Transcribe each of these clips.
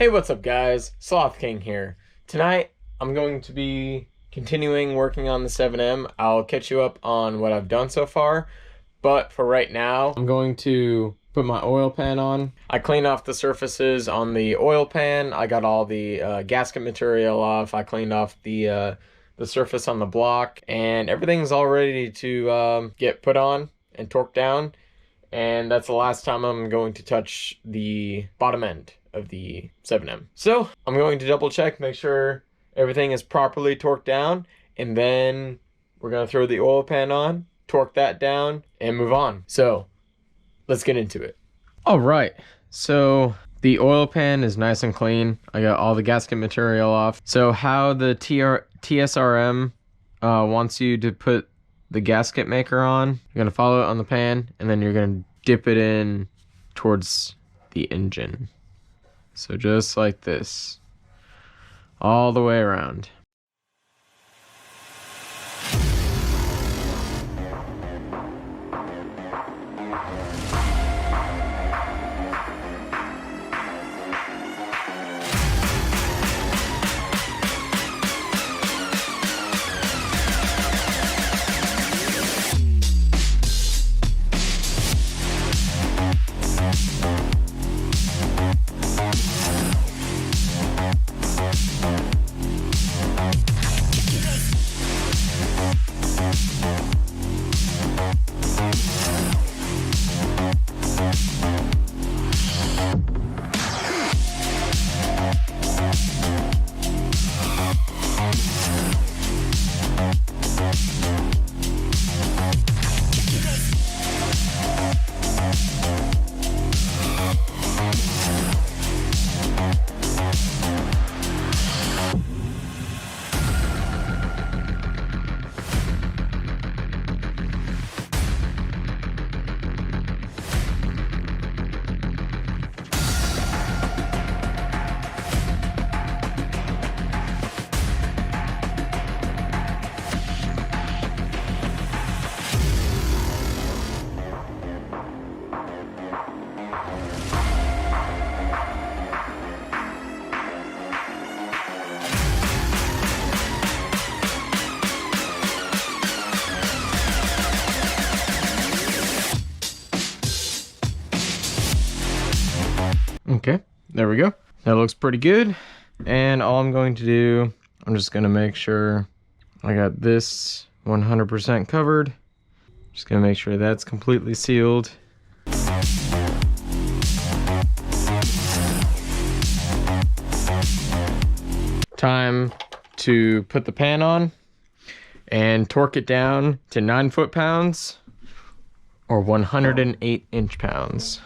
Hey, what's up guys? Sloth King here. Tonight, I'm going to be continuing working on the 7M. I'll catch you up on what I've done so far, but for right now, I'm going to put my oil pan on. I cleaned off the surfaces on the oil pan. I got all the gasket material off. I cleaned off the surface on the block, and everything's all ready to get put on and torqued down. And that's the last time I'm going to touch the bottom end of the 7M. So I'm going to double check, make sure everything is properly torqued down, and then we're gonna throw the oil pan on, torque that down, and move on. So let's get into it. All right, so the oil pan is nice and clean. I got all the gasket material off. So how the TSRM wants you to put the gasket maker on, you're gonna follow it on the pan, and then you're gonna dip it in towards the engine. So just like this, all the way around. Okay, there we go. That looks pretty good. And all I'm going to do, I'm just gonna make sure I got this 100% covered. Just gonna make sure that's completely sealed. Time to put the pan on and torque it down to 9 foot-pounds or 108 inch-pounds.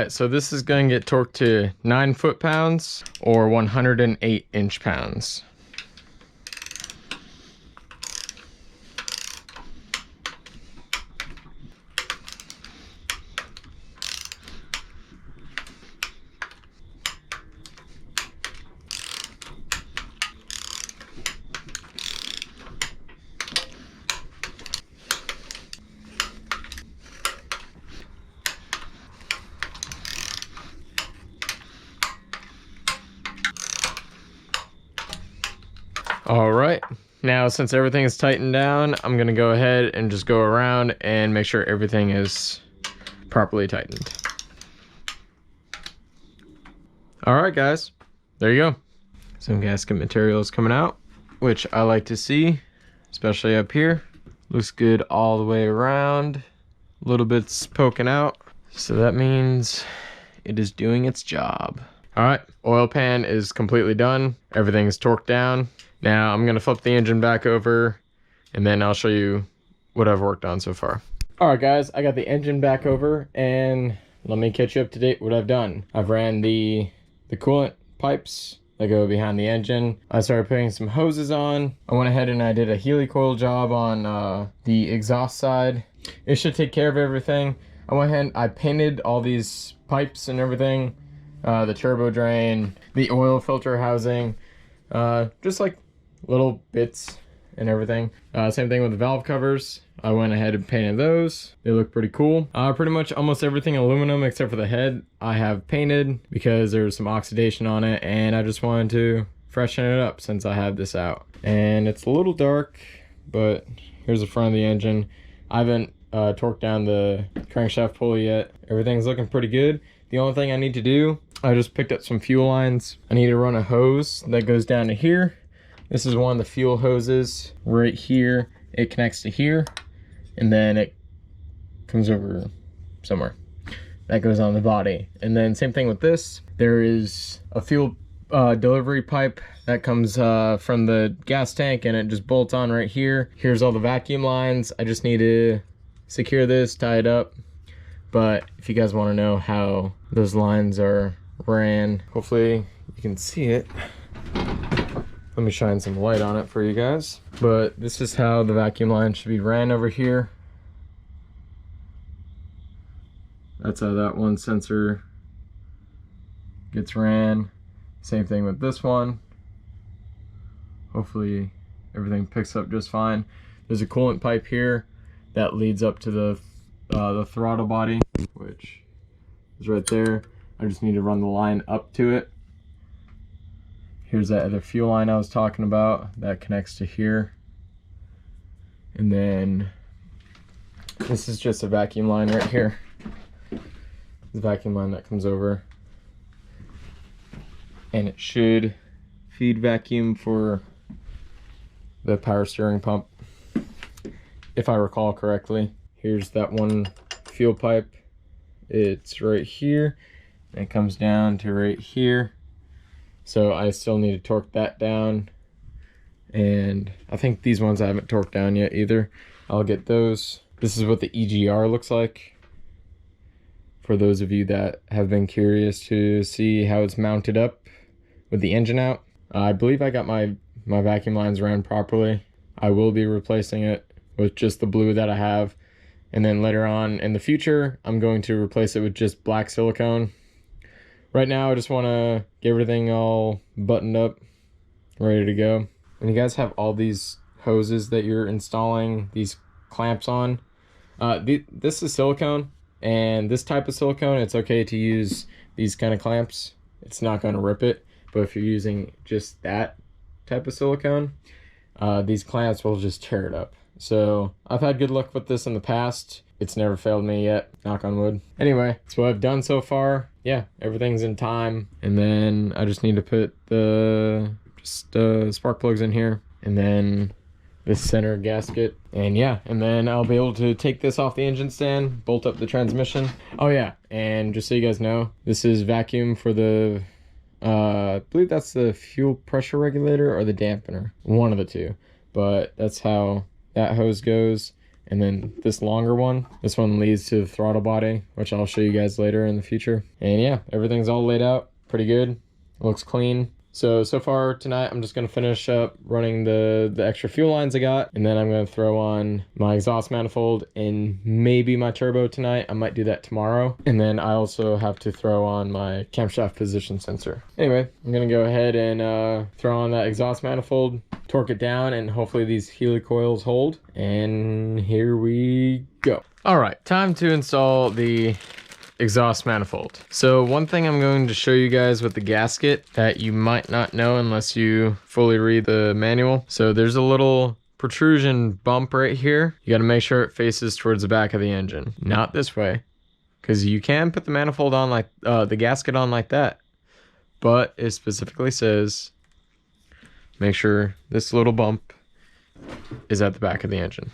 right, so this is going to get torqued to 9 foot-pounds or 108 inch-pounds. All right, now since everything is tightened down, I'm gonna go ahead and just go around and make sure everything is properly tightened. All right, guys, there you go. Some gasket material is coming out, which I like to see, especially up here. Looks good all the way around. Little bits poking out, so that means it is doing its job. All right, oil pan is completely done. Everything is torqued down. Now I'm gonna flip the engine back over and then I'll show you what I've worked on so far. All right, guys, I got the engine back over and let me catch you up to date what I've done. I've ran the coolant pipes that go behind the engine. I started putting some hoses on. I went ahead and I did a helicoil job on the exhaust side. It should take care of everything. I went ahead and I painted all these pipes and everything. The turbo drain, the oil filter housing, just like little bits and everything. Same thing with the valve covers. I went ahead and painted those. They look pretty cool. Pretty much almost everything aluminum except for the head I have painted because there was some oxidation on it and I just wanted to freshen it up since I have this out. And it's a little dark, but here's the front of the engine. I haven't torqued down the crankshaft pulley yet. Everything's looking pretty good. The only thing I need to do, I just picked up some fuel lines. I need to run a hose that goes down to here. This is one of the fuel hoses right here. It connects to here and then it comes over somewhere. That goes on the body. And then same thing with this. There is a fuel delivery pipe that comes from the gas tank and it just bolts on right here. Here's all the vacuum lines. I just need to secure this, tie it up. But if you guys want to know how those lines are ran, hopefully you can see it. Let me shine some light on it for you guys. But this is how the vacuum line should be ran over here. That's how that one sensor gets ran. Same thing with this one. Hopefully everything picks up just fine. There's a coolant pipe here that leads up to the throttle body, which is right there. I just need to run the line up to it. Here's that other fuel line I was talking about that connects to here. And then this is just a vacuum line right here. The vacuum line that comes over. And it should feed vacuum for the power steering pump, if I recall correctly. Here's that one fuel pipe. It's right here. It comes down to right here. So I still need to torque that down. And I think these ones I haven't torqued down yet either. I'll get those. This is what the EGR looks like. For those of you that have been curious to see how it's mounted up with the engine out. I believe I got my vacuum lines ran properly. I will be replacing it with just the blue that I have. And then later on in the future, I'm going to replace it with just black silicone. Right now, I just want to get everything all buttoned up, ready to go. And you guys have all these hoses that you're installing these clamps on. This is silicone, and this type of silicone, it's okay to use these kind of clamps. It's not going to rip it, but if you're using just that type of silicone, these clamps will just tear it up. So I've had good luck with this in the past. It's never failed me yet, knock on wood. Anyway, that's what I've done so far. Yeah, everything's in time. And then I just need to put the spark plugs in here. And then this center gasket. And yeah, and then I'll be able to take this off the engine stand, bolt up the transmission. Oh yeah, and just so you guys know, this is vacuum for the, I believe that's the fuel pressure regulator or the dampener. One of the two. But that's how that hose goes. and then this longer one. This one leads to the throttle body, which I'll show you guys later in the future. And yeah, everything's all laid out pretty good. It looks clean. So far tonight, I'm just gonna finish up running the extra fuel lines I got, and then I'm gonna throw on my exhaust manifold and maybe my turbo tonight. I might do that tomorrow. And then I also have to throw on my camshaft position sensor. Anyway, I'm gonna go ahead and throw on that exhaust manifold, torque it down, and hopefully these helicoils hold. And here we go. All right, time to install the exhaust manifold. So one thing I'm going to show you guys with the gasket that you might not know unless you fully read the manual. So there's a little protrusion bump right here. You got to make sure it faces towards the back of the engine, not this way, because you can put the manifold on like the gasket on like that, but it specifically says make sure this little bump is at the back of the engine.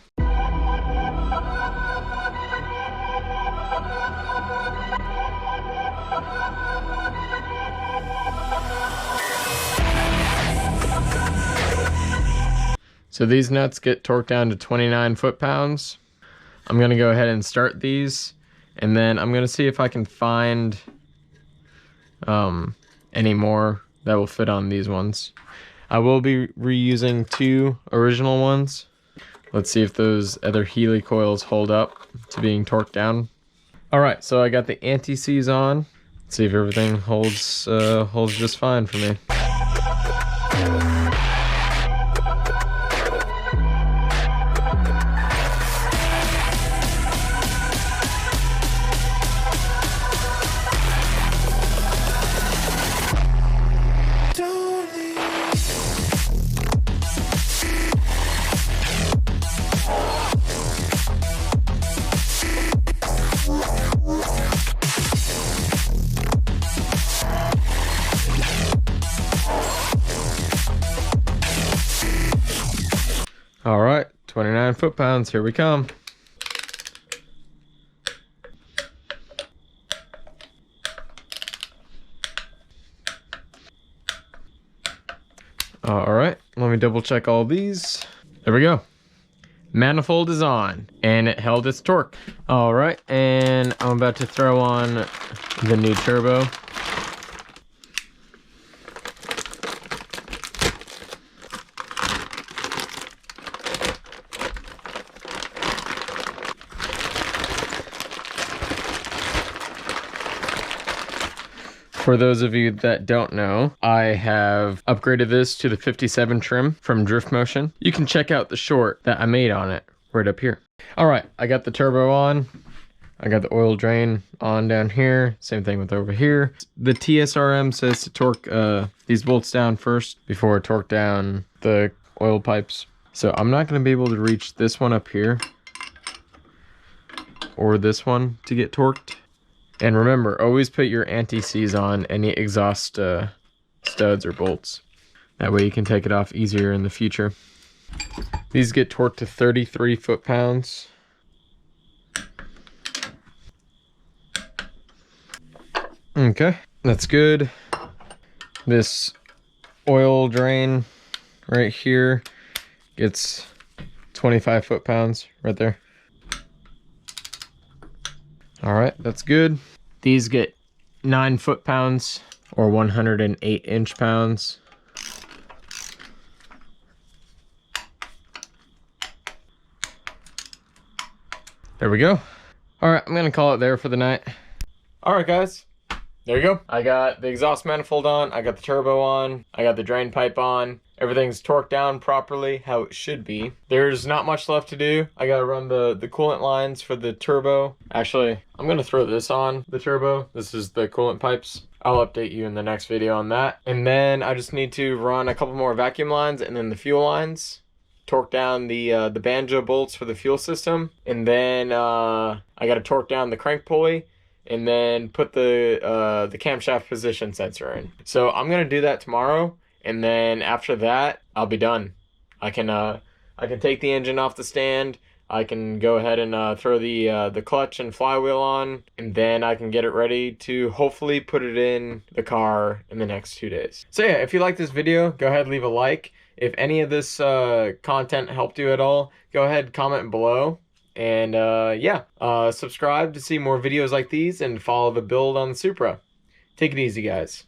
So these nuts get torqued down to 29 foot-pounds. I'm gonna go ahead and start these, and then I'm gonna see if I can find any more that will fit on these ones. I will be reusing 2 original ones. Let's see if those other helicoils hold up to being torqued down. All right, so I got the anti-seize on. Let's see if everything holds just fine for me. All right, 29 foot-pounds, here we come. All right, let me double check all these. There we go. Manifold is on, and it held its torque. All right, and I'm about to throw on the new turbo. For those of you that don't know, I have upgraded this to the 57 trim from Drift Motion. You can check out the short that I made on it right up here. All right, I got the turbo on. I got the oil drain on down here. Same thing with over here. The TSRM says to torque these bolts down first before torque down the oil pipes. So I'm not gonna be able to reach this one up here or this one to get torqued. And remember, always put your anti-seize on any exhaust studs or bolts. That way you can take it off easier in the future. These get torqued to 33 foot-pounds. Okay, that's good. This oil drain right here gets 25 foot-pounds right there. All right, that's good. These get 9 foot-pounds or 108 inch-pounds. There we go. All right, I'm gonna call it there for the night. All right, guys, there you go. I got the exhaust manifold on, I got the turbo on, I got the drain pipe on. Everything's torqued down properly, how it should be. There's not much left to do. I gotta run the coolant lines for the turbo. Actually, I'm gonna throw this on the turbo. This is the coolant pipes. I'll update you in the next video on that. And then I just need to run a couple more vacuum lines and then the fuel lines. Torque down the banjo bolts for the fuel system. And then I gotta torque down the crank pulley and then put the camshaft position sensor in. So I'm gonna do that tomorrow. And then after that, I'll be done. I can take the engine off the stand. I can go ahead and throw the clutch and flywheel on, and then I can get it ready to hopefully put it in the car in the next 2 days. So yeah, if you like this video, go ahead and leave a like. If any of this content helped you at all, go ahead and comment below. And yeah, subscribe to see more videos like these and follow the build on the Supra. Take it easy, guys.